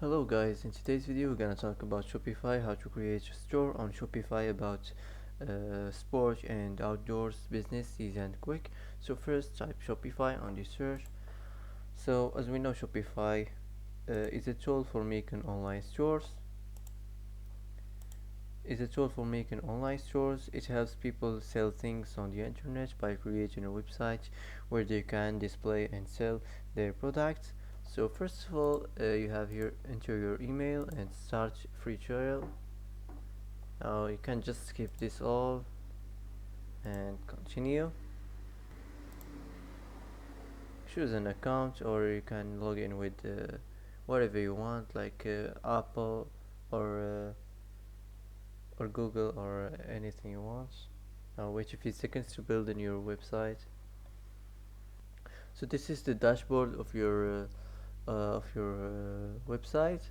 Hello guys, in today's video we're gonna talk about Shopify, how to create a store on Shopify about sport and outdoors business, easy and quick. So first type Shopify on the search. So as we know, Shopify is a tool for making online stores. It helps people sell things on the internet by creating a website where they can display and sell their products. So first of all, you have here enter your email and start free trial. Now you can just skip this all and continue. Choose an account, or you can log in with whatever you want, like Apple or Google or anything you want. Now wait a few seconds to build a new website. So this is the dashboard of your website.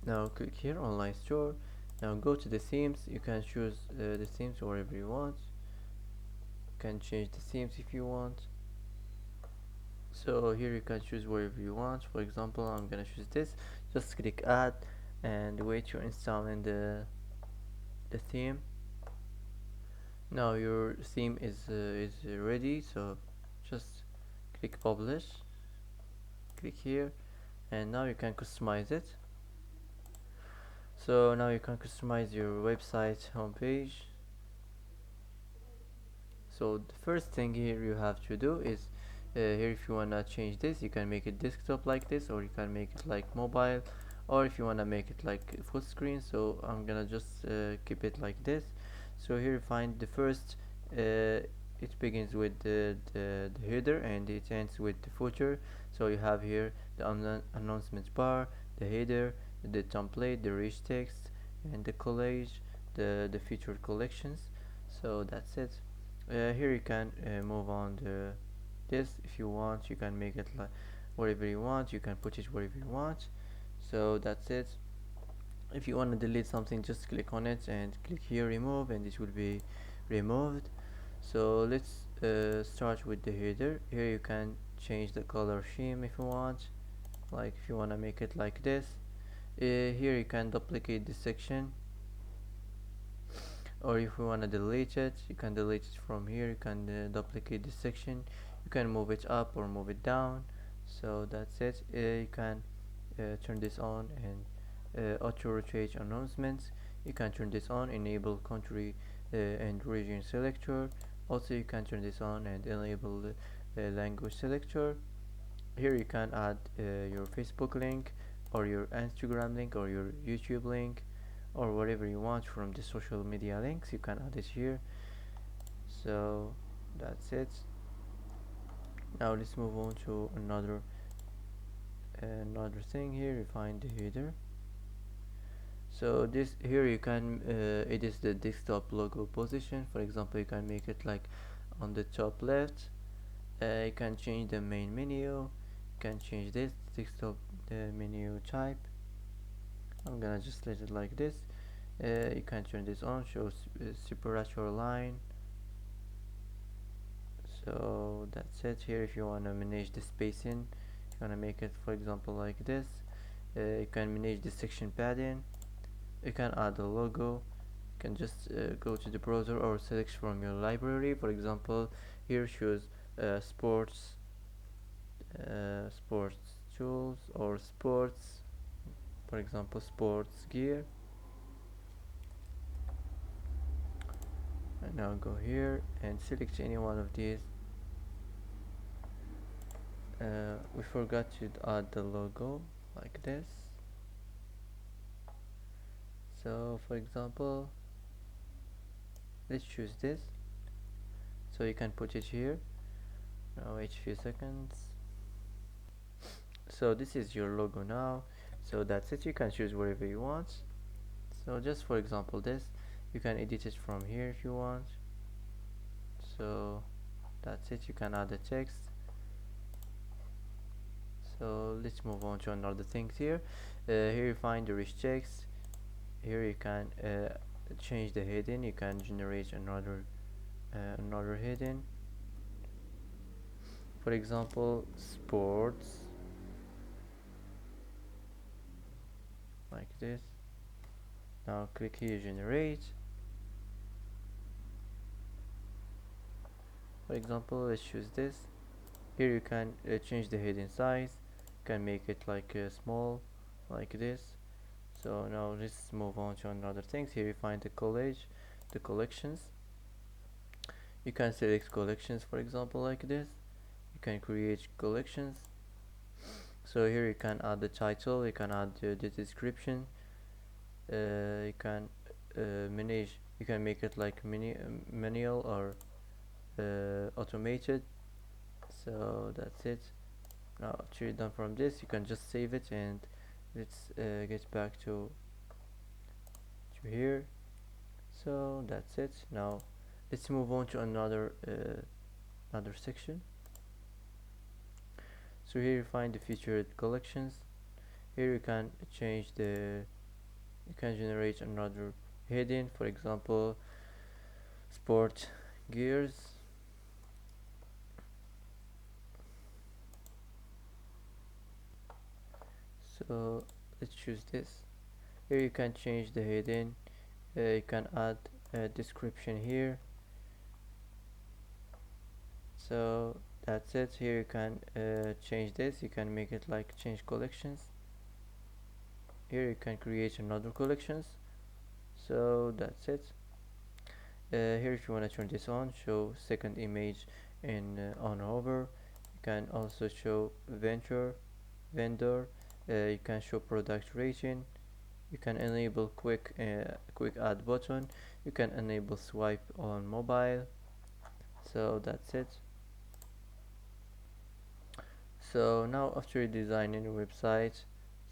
Now click here, online store. Now go to the themes. You can choose the themes wherever you want. You can change the themes if you want. So here you can choose wherever you want. For example, I'm gonna choose this. Just click add and wait to install in the theme. Now your theme is ready, so just click publish, click here, and now you can customize it. So now you can customize your website homepage. So the first thing here you have to do is here, if you wanna change this, you can make it desktop like this, or you can make it like mobile, or if you wanna make it like full screen. So I'm gonna just keep it like this. So here you find the first it begins with the header and it ends with the footer. So you have here the announcement bar, the header, the template, the rich text, and the collage, the featured collections. So that's it. Here you can move on this. If you want, you can make it like wherever you want, you can put it wherever you want. So that's it. If you want to delete something, just click on it and click here remove, and it will be removed. So let's start with the header. Here you can change the color scheme if you want, like if you want to make it like this. Here you can duplicate this section, or if you want to delete it, you can delete it from here. You can duplicate this section, you can move it up or move it down. So that's it. You can turn this on and auto rotate announcements. You can turn this on, enable country and region selector. Also you can turn this on and enable the language selector. Here you can add your Facebook link, or your Instagram link, or your YouTube link, or whatever you want from the social media links. You can add it here. So that's it. Now let's move on to another thing. Here you find the header. So this here you can it is the desktop logo position. For example, you can make it like on the top left. You can change the main menu. You can change this desktop menu type. I'm gonna just let it like this. You can turn this on, shows separator line. So that's it. Here if you want to manage the spacing, you want to make it for example like this. You can manage the section padding. You can add a logo. You can just go to the browser or select from your library. For example, here shows sports tools, or sports, for example sports gear. And now go here and select any one of these. We forgot to add the logo like this. So for example, let's choose this. So you can put it here. Now wait a few seconds. So this is your logo now. So that's it. You can choose wherever you want. So just for example this, you can edit it from here if you want. So that's it. You can add the text. So let's move on to another things here. Here you find the rich text. Here you can change the heading. You can generate another heading. For example, sports. like this. Now click here, generate. For example, let's choose this. Here you can change the heading size. You can make it like small, like this. So now let's move on to another things. Here you find the collections. You can select collections, for example, like this. You can create collections. So here you can add the title, you can add the description, you can manage, you can make it like manual or automated. So that's it. Now after you're done from this, you can just save it, and let's get back to here. So that's it. Now let's move on to another section. So here you find the featured collections. Here you can change you can generate another heading, for example sport gears. So let's choose this. Here you can change the heading, you can add a description here. So that's it. Here you can change this, you can make it like change collections. Here you can create another collections. So that's it. Here if you want to turn this on, show second image in on hover. You can also show vendor. You can show product rating. You can enable quick add button. You can enable swipe on mobile. So that's it. So now after designing your website,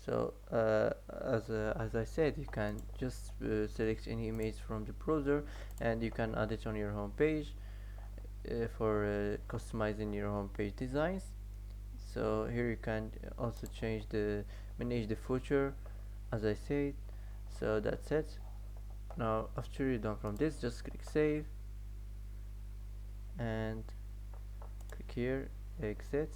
so as I said, you can just select any image from the browser, and you can add it on your home page for customizing your home page designs. So here you can also manage the footer, as I said. So that's it. Now after you're done from this, just click save and click here, exit.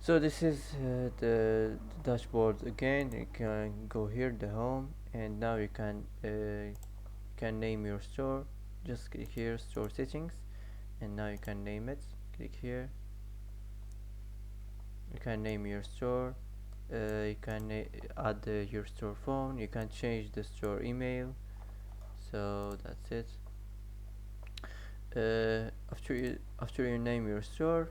So this is the dashboard again. You can go here, the home, and now you can name your store. Just click here, store settings, and now you can name it. Click here. You can name your store. You can add your store phone. You can change the store email. So that's it. After you name your store,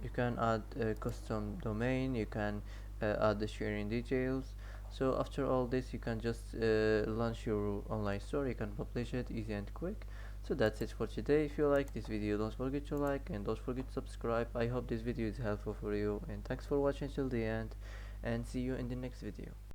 you can add a custom domain. You can add the sharing details. So after all this, you can just launch your online store. You can publish it easy and quick. So that's it for today. If you like this video, don't forget to like and don't forget to subscribe. I hope this video is helpful for you, and thanks for watching till the end, and see you in the next video.